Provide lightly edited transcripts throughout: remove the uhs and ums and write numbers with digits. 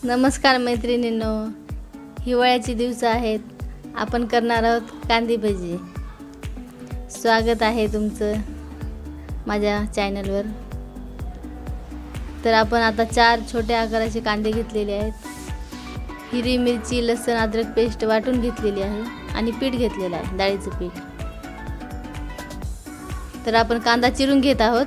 नमस्कार मैत्रिणींनो, हिवाळ्याचे दिवस आहेत. आपण करणार आहोत कांदी भजी. स्वागत आहे तुमचं माझ्या चॅनलवर. तर आपण आता 4 छोट्या आकाराचे कांदे घेतलेले आहेत. हिरवी मिरची, लसूण, अद्रक पेस्ट वाटून घेतलेली आहे आणि पीठ घेतलेलं आहे, डाळीचं पीठ. तर आपण कांदा चिरून घेत आहोत.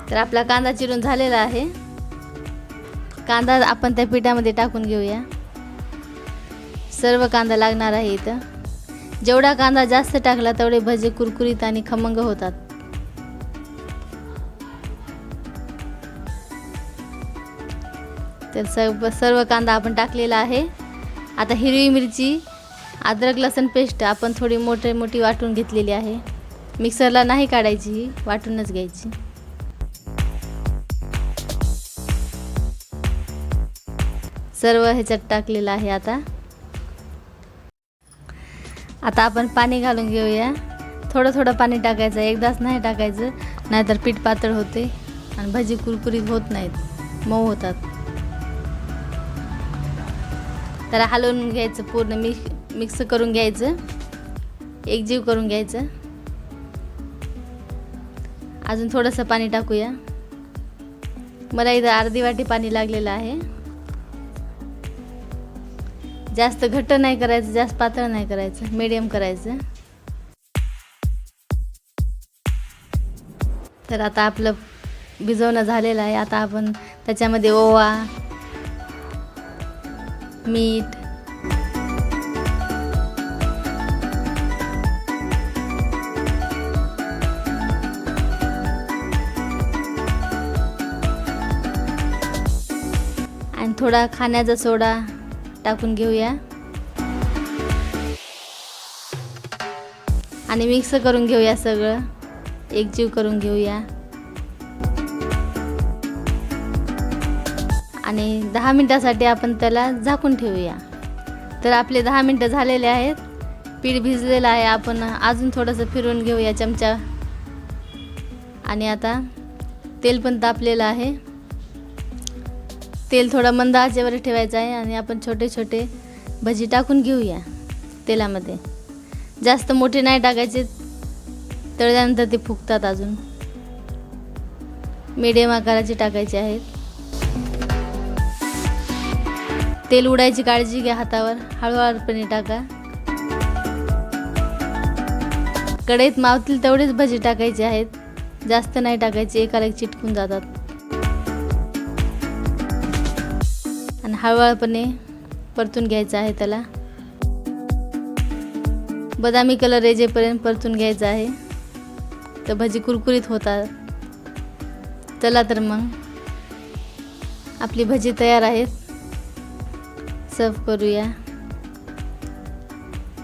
तर आपला कांदा चिरून झालेला आहे. कांदा आपण त्या पिठामध्ये टाकून घेऊया. सर्व कांदा लागणार आहे इथं. जेवढा कांदा जास्त टाकला तेवढे भजे कुरकुरीत आणि खमंग होतात. तर सर्व कांदा आपण टाकलेला आहे. आता हिरवी मिरची, अद्रक लसूण पेस्ट आपण थोडी मोठी वाटून घेतलेली आहे. मिक्सरला नाही काढायची, ही वाटूनच घ्यायची. सर्व ह्याच्यात टाकलेलं आहे. आता आपण पाणी घालून घेऊया. थोडं पाणी टाकायचं, एकदाच नाही टाकायचं, नाहीतर पीठ पातळ होते आणि भजी कुरकुरीत होत नाहीत, मऊ होतात. तर हलवून घ्यायचं, पूर्ण मिक्स करून घ्यायचं, एकजीव करून घ्यायचं. अजून थोडंसं पाणी टाकूया. मला इथं अर्धी वाटी पाणी लागलेलं आहे. जास्त घट्ट नाही करायचं, जास्त पातळ नाही करायचं, मीडियम करायचं. तर आता आपलं भिजवणं झालेलं आहे. आता आपण त्याच्यामध्ये ओवा, मीठ, आणि थोडा खाण्याचा सोडा टाकून घेऊया आणि मिक्स करून घेऊया. सगळं एकजीव करून घेऊया आणि 10 मिनिटासाठी आपण त्याला झाकून ठेवूया. तर आपले 10 मिनिटं झालेले आहेत. पीठ भिजलेलं आहे. आपण अजून थोडंसं फिरवून घेऊया चमचा. आणि आता तेल पण तापलेलं आहे. तेल थोडं मंद आचेवर ठेवायचं आहे आणि आपण छोटे छोटे भजी टाकून घेऊया तेलामध्ये. जास्त मोठे नाही टाकायचे, तळल्यानंतर ते फुगतात. अजून मीडियम आकाराचे टाकायचे आहेत. तेल उडायची काळजी घ्या हातावर, हळूहळूपणे टाका. कढईत मावतील तेवढेच भजी टाकायचे आहेत, जास्त नाही टाकायचे, एकाला एक चिटकून जातात. आणि हळूहळूपणे परतून घ्यायचं आहे त्याला. बदामी कलर येजेपर्यंत परतून घ्यायचं आहे, तर भजी कुरकुरीत होतात. चला तर मग आपली भजी तयार आहेत. सर्व करूया.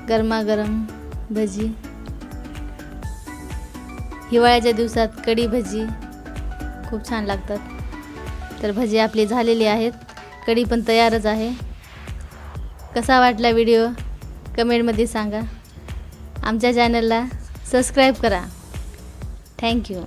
गरमागरम भजी. हिवाळ्याच्या दिवसात कढी भजी खूप छान लागतात. तर भजी आपली झालेली आहेत. कढी पण तयारच आहे. कसा वाटला व्हिडिओ कमेंटमध्ये सांगा. आमच्या चॅनलला सबस्क्राईब करा. थँक्यू.